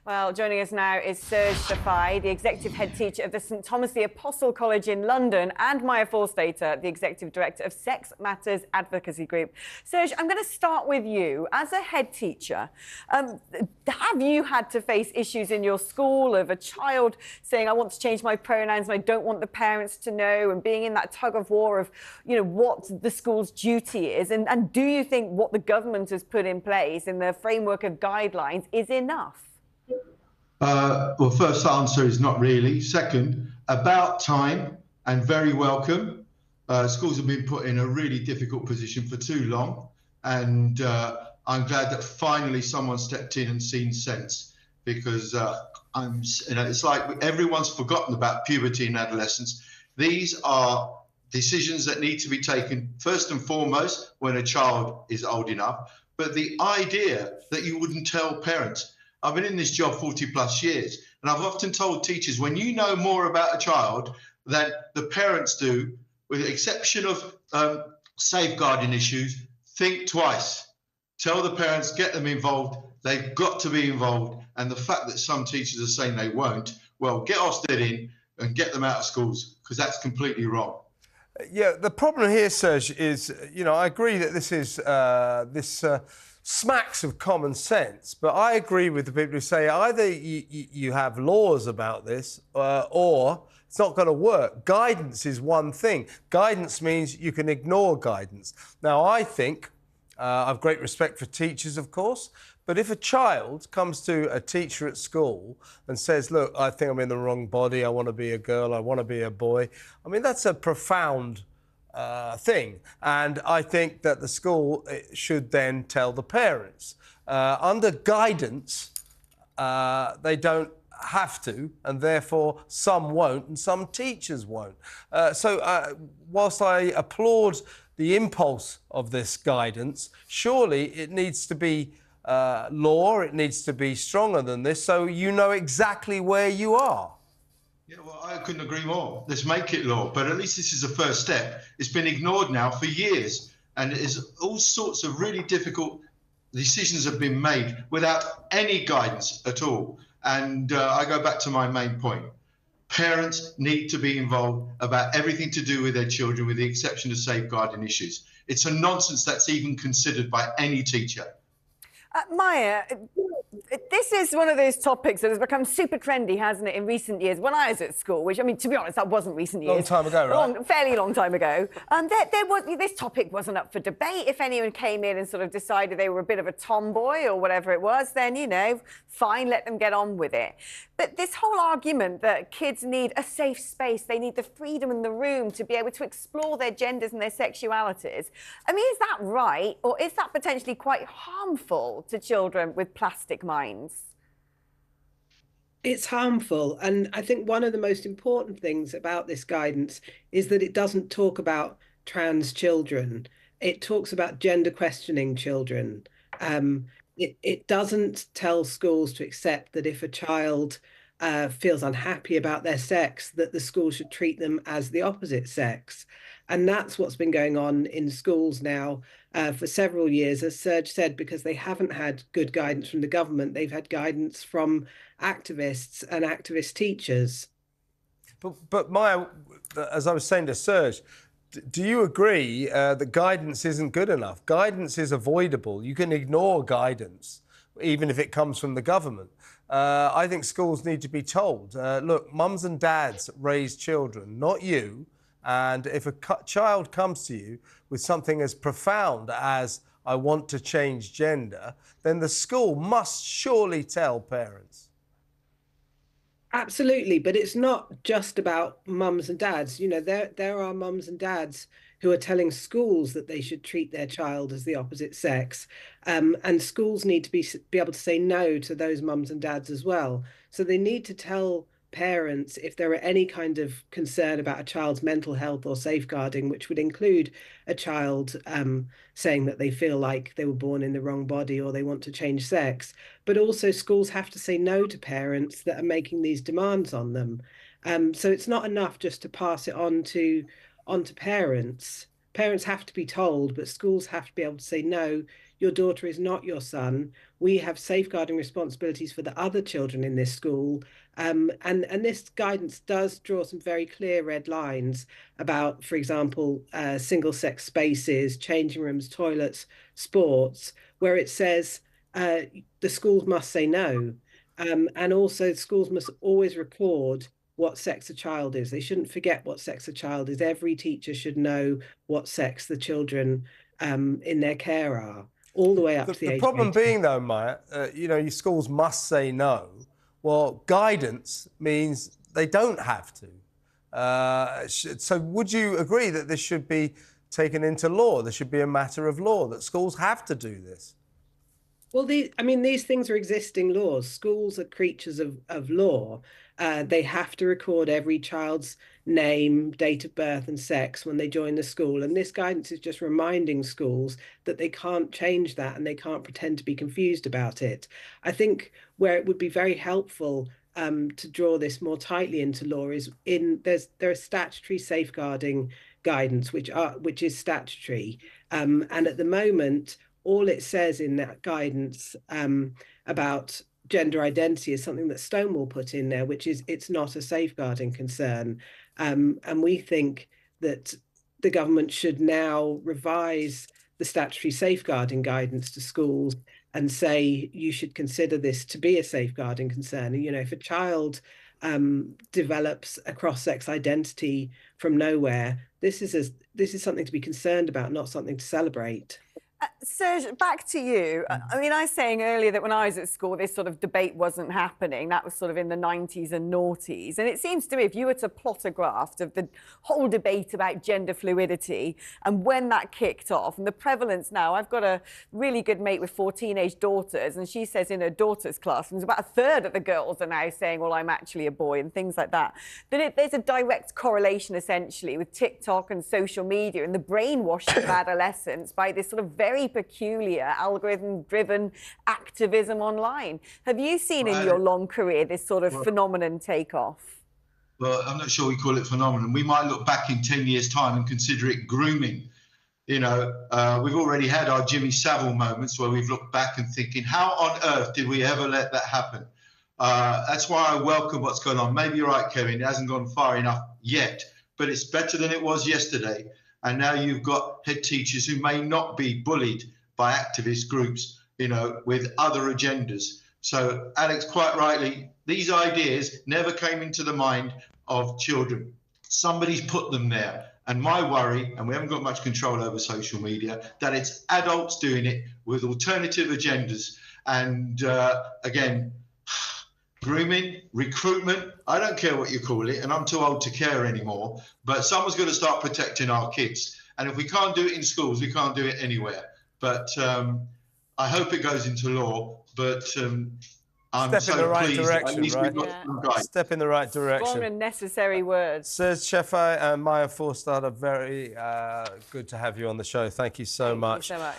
Well, joining us now is Serge Cefai, the Executive Head Teacher of the St Thomas the Apostle College in London, and Maya Forstater, the Executive Director of Sex Matters Advocacy Group. Serge, I'm going to start with you. As a head teacher, have you had to face issues in your school of a child saying, I want to change my pronouns and I don't want the parents to know, and being in that tug of war of, you know, what the school's duty is? And do you think what the government has put in place in the framework of guidelines is enough? Well, first answer is not really. Second, about time and very welcome. Schools have been put in a really difficult position for too long, and I'm glad that finally someone stepped in and seen sense, because it's like everyone's forgotten about puberty and adolescence. These are decisions that need to be taken first and foremost when a child is old enough. But the idea that you wouldn't tell parents. I've been in this job 40 plus years, and I've often told teachers, when you know more about a child than the parents do, with the exception of safeguarding issues, think twice. Tell the parents, get them involved. They've got to be involved. And the fact that some teachers are saying they won't, well, get Ofsted in and get them out of schools, because that's completely wrong. Yeah, the problem here, Serge, is, you know, I agree that this is smacks of common sense, but I agree with the people who say either you have laws about this or it's not going to work. Guidance is one thing. Guidance means you can ignore guidance. Now, I think, I have great respect for teachers, of course, but if a child comes to a teacher at school and says, look, I think I'm in the wrong body, I want to be a girl, I want to be a boy, I mean, that's a profound thing. And I think that the school should then tell the parents. Under guidance, they don't have to, and therefore some won't and some teachers won't. Whilst I applaud the impulse of this guidance, surely it needs to be law, it needs to be stronger than this, so you know exactly where you are. Yeah, well, I couldn't agree more. Let's make it law, but at least this is a first step. It's been ignored now for years, and it is all sorts of really difficult decisions have been made without any guidance at all. And I go back to my main point. Parents need to be involved about everything to do with their children, with the exception of safeguarding issues. It's a nonsense that's even considered by any teacher. Maya, this is one of those topics that has become super trendy, hasn't it, in recent years? When I was at school, which, I mean, to be honest, that wasn't recent years. Long time ago, right? Fairly long time ago. This topic wasn't up for debate. If anyone came in and sort of decided they were a bit of a tomboy or whatever it was, then, you know, fine, let them get on with it. But this whole argument that kids need a safe space, they need the freedom and the room to be able to explore their genders and their sexualities, I mean, is that right? Or is that potentially quite harmful to children with plastic minds? It's harmful. And I think one of the most important things about this guidance is that it doesn't talk about trans children. It talks about gender questioning children. It doesn't tell schools to accept that if a child feels unhappy about their sex, that the school should treat them as the opposite sex. And that's what's been going on in schools now for several years, as Serge said, because they haven't had good guidance from the government. They've had guidance from activists and activist teachers. But Maya, as I was saying to Serge, do you agree that guidance isn't good enough? Guidance is avoidable. You can ignore guidance, even if it comes from the government. I think schools need to be told, look, mums and dads raise children, not you. And if a child comes to you with something as profound as, I want to change gender, then the school must surely tell parents. Absolutely, but it's not just about mums and dads. You know, there are mums and dads who are telling schools that they should treat their child as the opposite sex, and schools need to be able to say no to those mums and dads as well. So they need to tell parents if there are any kind of concern about a child's mental health or safeguarding, which would include a child saying that they feel like they were born in the wrong body or they want to change sex. But also schools have to say no to parents that are making these demands on them. So it's not enough just to pass it on to parents. Parents have to be told, but schools have to be able to say, no, your daughter is not your son. we have safeguarding responsibilities for the other children in this school. And this guidance does draw some very clear red lines about, for example, single-sex spaces, changing rooms, toilets, sports, where it says the schools must say no. And also schools must always record what sex a child is. They shouldn't forget what sex a child is. Every teacher should know what sex the children in their care are, all the way up to the age problem of 18. being, though, Maya, your schools must say no. Well, guidance means they don't have to. So would you agree that this should be taken into law? There should be a matter of law, that schools have to do this? Well, these things are existing laws. Schools are creatures of law. They have to record every child's name, date of birth, and sex when they join the school. And this guidance is just reminding schools that they can't change that and they can't pretend to be confused about it. I think where it would be very helpful to draw this more tightly into law is there are statutory safeguarding guidance which is statutory, and at the moment, all it says in that guidance about gender identity is something that Stonewall put in there, which is it's not a safeguarding concern. And we think that the government should now revise the statutory safeguarding guidance to schools and say you should consider this to be a safeguarding concern. And, if a child develops a cross-sex identity from nowhere, this is something to be concerned about, not something to celebrate. Serge, back to you. I mean, I was saying earlier that when I was at school, this sort of debate wasn't happening. That was sort of in the 90s and noughties. And it seems to me, if you were to plot a graph of the whole debate about gender fluidity and when that kicked off and the prevalence now, I've got a really good mate with 4 teenage daughters, and she says in her daughter's class, and about a third of the girls are now saying, well, I'm actually a boy, and things like that. There's a direct correlation, essentially, with TikTok and social media and the brainwashing of adolescents by this sort of very peculiar algorithm-driven activism online. Have you seen in your long career this sort of phenomenon take off? Well, I'm not sure we call it phenomenon. We might look back in 10 years' time and consider it grooming. We've already had our Jimmy Savile moments where we've looked back and thinking, how on earth did we ever let that happen? That's why I welcome what's going on. Maybe you're right, Kevin, it hasn't gone far enough yet, but it's better than it was yesterday. And now you've got head teachers who may not be bullied by activist groups, with other agendas. So, Alex, quite rightly, these ideas never came into the mind of children. Somebody's put them there. And my worry, and we haven't got much control over social media, that it's adults doing it with alternative agendas. And again, grooming, recruitment, I don't care what you call it, and I'm too old to care anymore, but someone's got to start protecting our kids. And if we can't do it in schools, we can't do it anywhere. But I hope it goes into law, but I'm Step in the right direction, right? Step in the right direction. Strong and necessary words. Serge Cefai and Maya Forstater, very good to have you on the show. Thank you so much. Thank you so much.